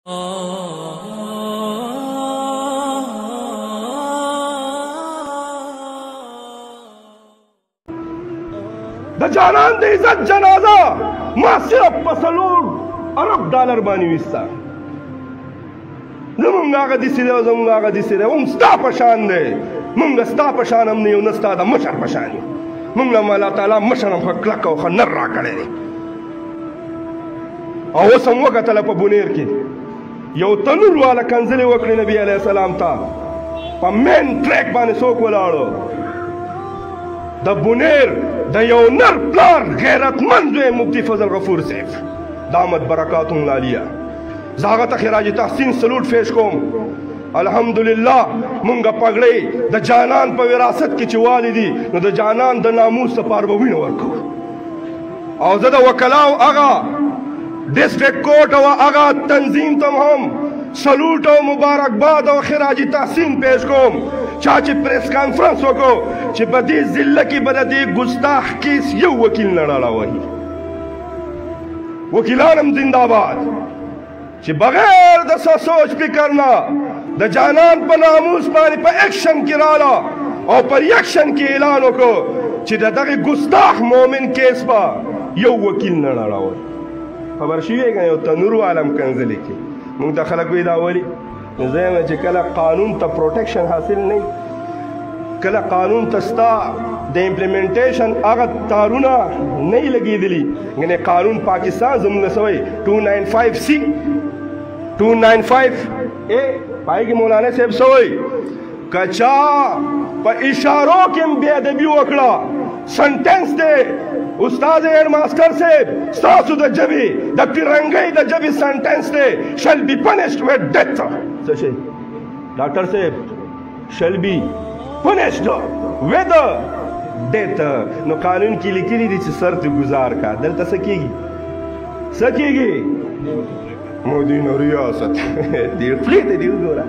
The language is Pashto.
د جانان د عزت جنازه ما صرف په $4 ارب باندې وستا زمونږ هغه داسې دی او زمونږ هغه داسې دی هم ستا په شان دی مونږ ستا په شان هم نه یو نه ستا د مشر په شان یو مونږ له الله تعالی مشر هم ښه کلک او ښه نر راکړی دی او اوس هم وکتله په بونیر کې یو تنور والا کنځلې وکړې نبي علیه السلام ته په مین ټریک باندې څوک ولاړو د بونیر د یو نر پلار غیرتمند زوی مفتی فضل غفور صاحب دامت برکاتهم العالیه زه هغه ته خراج تحسین سلوټ پیش کوم الحمدلله مونږ پګړۍ د جانان په وراثت کې چې والي دي نو د جانان د ناموس لپاره به وینه ورکوو او زه د وکلاو هغه ډسټرکټ کورټ او هغه تنظیم ته هم سلوټ او مبارکباد او خراج تحسین پیش کوم چا چې پریس کانفرنس وکړو چې په دې ضلع کې به د دې ګستاخ کیس یو وکیل نه ډاړه وکیلان هم زنده‌باد چې بغیر د څه سوچ فکر نه د جانان په ناموس باندې په ایکشن کې راله او په ریاکشن کې اعلان وکړو چې د دغه ګستاخ مومن کیس به یو وکیل نه ډاړه خبر شوې که یو تنور عالم کنځلې کې موږ ته خلک وایي دا ولې نو زه یم چې کله قانون ته پروټیکشن حاصل نه کله قانون ته ستا د امپلیمنټیشن هغه تارونه نه یې لګېدلي یعنې قانون پاکستان زموږ څه وایي 295C 295A پای کې مولانا صاحب څه وایي که چا په اشارو کې هم بې ادبي وکړه سنټینس دی استاد هیډ ماسټر صاحب ستاسو د ژبې د پیرنګۍ د ژبې سنټینس دی شل بی پنشډ ود ډیث څه شی ډاکټر صاحب شل بی پنشډ ود ډیث نو قانون کې لیکلي دي چې سر ته گزار کا دلته څه کېږي څه کېږي مودي نو ریاست دې خپلې ته دې وګوره